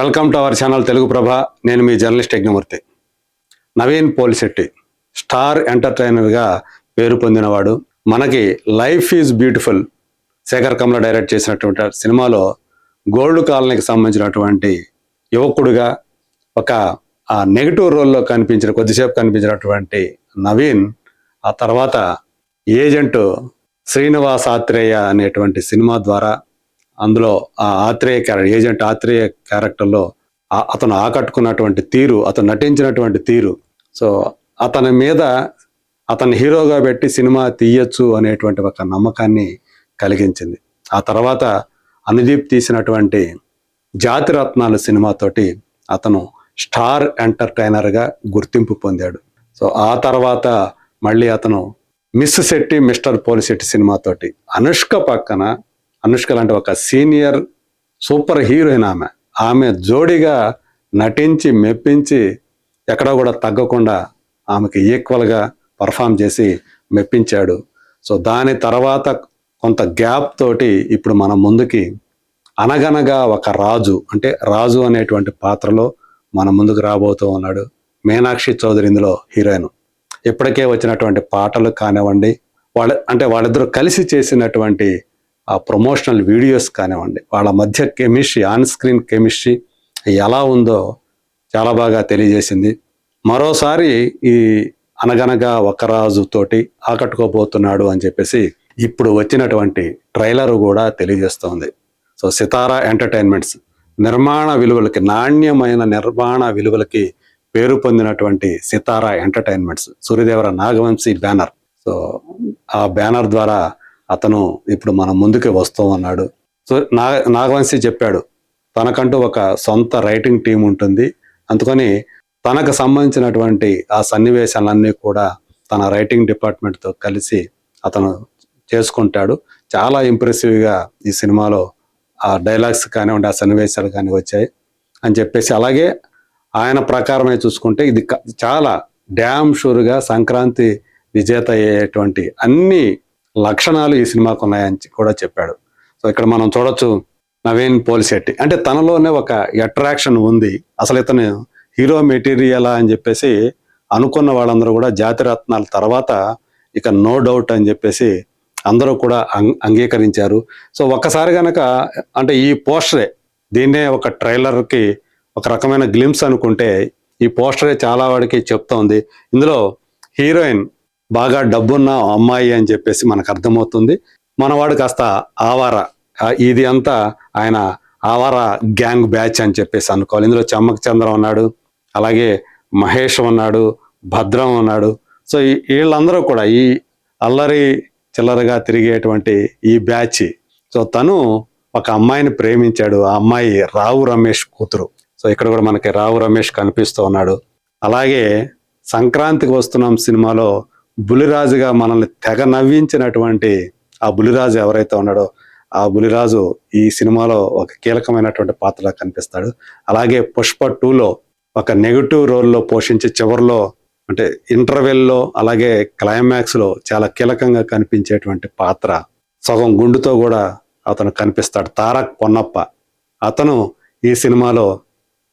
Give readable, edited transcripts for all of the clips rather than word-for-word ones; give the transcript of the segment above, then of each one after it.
Welcome to our channel Telugu Prabha. నేను మీ journalist Yagnamurthy. Naveen Polishetty star ఎంటర్టైనర్గా పేరు పొందినవాడు. మనకి life is beautiful Sekhar Kammula direct చేసినటువంటి సినిమాలో గోల్డ్ కాలనీకి సంబంధించినటువంటి యువకుడుగా ఒక నెగిటివ్ రోల్లో కొద్దిసేపు కనిపించినటువంటి నవీన్ ఆ తర్వాత ఏజెంట్ శ్రీనివాస్ ఆత్రేయ అనేటువంటి సినిమా ద్వారా అందులో ఆ ఏజెంట్ ఆత్రేయ క్యారెక్టర్లో అతను ఆకట్టుకున్నటువంటి తీరు, అతను నటించినటువంటి తీరు, సో అతని మీద అతను హీరోగా పెట్టి సినిమా తీయచ్చు అనేటువంటి ఒక నమ్మకాన్ని కలిగించింది. ఆ తర్వాత అనుదీప్ తీసినటువంటి జాతిరత్నాలు సినిమాతోటి అతను స్టార్ ఎంటర్టైనర్గా గుర్తింపు పొందాడు. సో ఆ తర్వాత మళ్ళీ అతను మిస్ శెట్టి మిస్టర్ పోలిశెట్టి సినిమాతోటి అనుష్క లాంటి ఒక సీనియర్ సూపర్ హీరోయిన్ ఆమె జోడిగా నటించి మెప్పించి ఎక్కడ కూడా తగ్గకుండా ఆమెకి ఈక్వల్గా పర్ఫామ్ చేసి మెప్పించాడు. సో దాని తర్వాత కొంత గ్యాప్ తోటి ఇప్పుడు మన ముందుకి అనగనగా ఒక రాజు అనేటువంటి పాత్రలో మన ముందుకు రాబోతూ ఉన్నాడు. మీనాక్షి చౌదరి ఇందులో హీరోయిన్. ఇప్పటికే వచ్చినటువంటి పాటలు కానివ్వండి, వాళ్ళిద్దరూ కలిసి చేసినటువంటి ఆ ప్రమోషనల్ వీడియోస్ కానివ్వండి, వాళ్ళ మధ్య కెమిస్ట్రీ, ఆన్ స్క్రీన్ కెమిస్ట్రీ ఎలా ఉందో చాలా బాగా తెలియజేసింది. మరోసారి ఈ అనగనగా ఒక రాజు తోటి ఆకట్టుకోబోతున్నాడు అని చెప్పేసి ఇప్పుడు వచ్చినటువంటి ట్రైలర్ కూడా తెలియజేస్తోంది. సో సితారా ఎంటర్టైన్మెంట్స్ నాణ్యమైన నిర్మాణ విలువలకి పేరు పొందినటువంటి Sitara entertainments, Suryadevara Nagavamsi banner. So ఆ బ్యానర్ ద్వారా అతను ఇప్పుడు మన ముందుకు వస్తూ ఉన్నాడు. సో నాగవంశీ చెప్పాడు తనకంటూ ఒక సొంత రైటింగ్ టీం ఉంటుంది, అందుకని తనకు సంబంధించినటువంటి ఆ సన్నివేశాలన్నీ కూడా తన రైటింగ్ డిపార్ట్మెంట్తో కలిసి అతను చేసుకుంటాడు. చాలా ఇంప్రెసివ్గా ఈ సినిమాలో ఆ డైలాగ్స్ కానివ్వండి, ఆ సన్నివేశాలు కానీ వచ్చాయి అని చెప్పేసి, అలాగే ఆయన ప్రకారమే చూసుకుంటే ఇది చాలా డ్యామ్ షూర్గా సంక్రాంతి విజేత అయ్యేటువంటి అన్ని లక్షణాలు ఈ సినిమాకు ఉన్నాయని కూడా చెప్పాడు. సో ఇక్కడ మనం చూడొచ్చు నవీన్ పోలిశెట్టి అంటే తనలోనే ఒక అట్రాక్షన్ ఉంది. అసలు ఇతను హీరో మెటీరియలా అని చెప్పేసి అనుకున్న వాళ్ళందరూ కూడా జాతిరత్నాల తర్వాత ఇక నో డౌట్ అని చెప్పేసి అందరూ కూడా అంగీకరించారు. సో ఒక్కసారి కనుక అంటే ఈ పోస్టరే, దీన్నే ఒక ట్రైలర్కి ఒక రకమైన గ్లిమ్స్ అనుకుంటే ఈ పోస్టరే చాలా వాడికి చెప్తోంది. ఇందులో హీరోయిన్ బాగా డబ్బున్న అమ్మాయి అని చెప్పేసి మనకు అర్థమవుతుంది. మనవాడు కాస్త ఆవారా, ఇది అంతా ఆయన ఆవారా గ్యాంగ్ బ్యాచ్ అని చెప్పేసి అనుకోవాలి. ఇందులో చమ్మక్ చంద్రం ఉన్నాడు, అలాగే మహేష్ ఉన్నాడు, భద్రం ఉన్నాడు. సో వీళ్ళందరూ కూడా ఈ అల్లరి చిల్లరగా తిరిగేటువంటి ఈ బ్యాచ్. సో తను ఒక అమ్మాయిని ప్రేమించాడు. ఆ అమ్మాయి రావు రమేష్ కూతురు. సో ఇక్కడ కూడా మనకి రావు రమేష్ కనిపిస్తూ ఉన్నాడు. అలాగే సంక్రాంతికి వస్తున్నాం సినిమాలో బులిరాజుగా మనల్ని తెగ నవ్వించినటువంటి ఆ బులిరాజు ఎవరైతే ఉన్నాడో ఆ బులిరాజు ఈ సినిమాలో ఒక కీలకమైనటువంటి పాత్రగా కనిపిస్తాడు. అలాగే పుష్ప 2లో ఒక నెగిటివ్ రోల్లో పోషించి చివరిలో అంటే ఇంటర్వెల్లో అలాగే క్లైమాక్స్లో చాలా కీలకంగా కనిపించేటువంటి పాత్ర, సగం గుండుతో కూడా అతను కనిపిస్తాడు. తారక్ పొన్నప్ప అతను ఈ సినిమాలో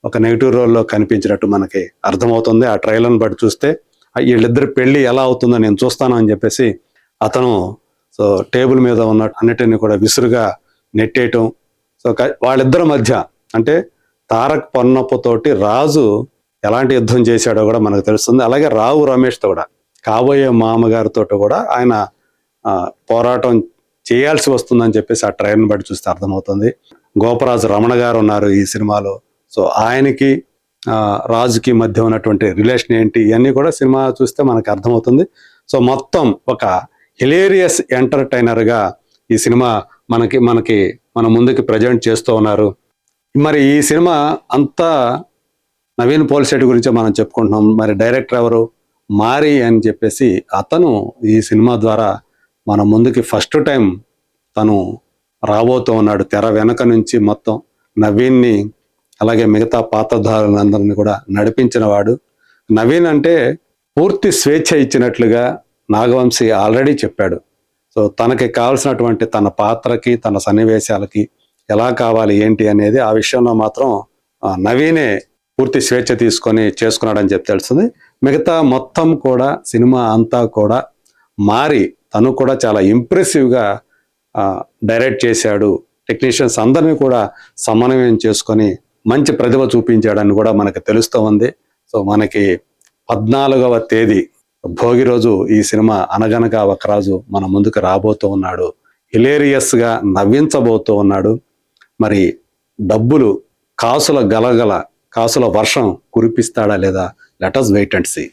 ఒక నెగిటివ్ రోల్లో కనిపించినట్టు మనకి అర్థమవుతుంది. ఆ ట్రైలర్ని బట్టి చూస్తే వీళ్ళిద్దరి పెళ్లి ఎలా అవుతుందో నేను చూస్తాను అని చెప్పేసి అతను సో టేబుల్ మీద ఉన్న అన్నిటిని కూడా విసురుగా నెట్టేయటం. సో వాళ్ళిద్దరి మధ్య అంటే తారక్ పొన్నప్పతోటి రాజు ఎలాంటి యుద్ధం చేశాడో కూడా మనకు తెలుస్తుంది. అలాగే రావు రమేష్తో కూడా, కాబోయే మామగారితో కూడా ఆయన పోరాటం చేయాల్సి వస్తుందని చెప్పేసి ఆ ట్రైలర్ని బట్టి చూస్తే అర్థమవుతుంది. గోపరాజు రమణ గారు ఉన్నారు ఈ సినిమాలో. సో ఆయనకి రాజుకి మధ్య ఉన్నటువంటి రిలేషన్ ఏంటి ఇవన్నీ కూడా సినిమా చూస్తే మనకు అర్థమవుతుంది. సో మొత్తం ఒక హిలేరియస్ ఎంటర్టైనర్గా ఈ సినిమా మన ముందుకి ప్రజెంట్ చేస్తూ ఉన్నారు. మరి ఈ సినిమా అంతా నవీన్ పోలిశెట్టి గురించి మనం చెప్పుకుంటున్నాం. మరి డైరెక్టర్ ఎవరు? మారి అని చెప్పేసి అతను ఈ సినిమా ద్వారా మన ముందుకి ఫస్ట్ టైం తను రాబోతూ ఉన్నాడు. తెర వెనక నుంచి మొత్తం నవీన్ని అలాగే మిగతా పాత్రధారులందరినీ కూడా నడిపించిన వాడు. నవీన్ అంటే పూర్తి స్వేచ్ఛ ఇచ్చినట్లుగా నాగవంశీ ఆల్రెడీ చెప్పాడు. సో తనకి కావాల్సినటువంటి తన పాత్రకి తన సన్నివేశాలకి ఎలా కావాలి ఏంటి అనేది ఆ విషయంలో మాత్రం నవీనే పూర్తి స్వేచ్ఛ తీసుకొని చేసుకున్నాడని చెప్పి తెలుస్తుంది. మిగతా మొత్తం కూడా సినిమా అంతా కూడా మారి తను కూడా చాలా ఇంప్రెసివ్గా డైరెక్ట్ చేశాడు. టెక్నీషియన్స్ అందరినీ కూడా సమన్వయం చేసుకొని మంచి ప్రతిభ చూపించాడని కూడా మనకు తెలుస్తూ ఉంది. సో మనకి 14వ తేదీ భోగి రోజు ఈ సినిమా అనగనగా ఒక రాజు మన ముందుకు రాబోతూ ఉన్నాడు. హిలేరియస్గా నవ్వించబోతూ ఉన్నాడు. మరి డబ్బులు కాసుల గలగల కాసుల వర్షం కురిపిస్తాడా లేదా? Let us wait and see.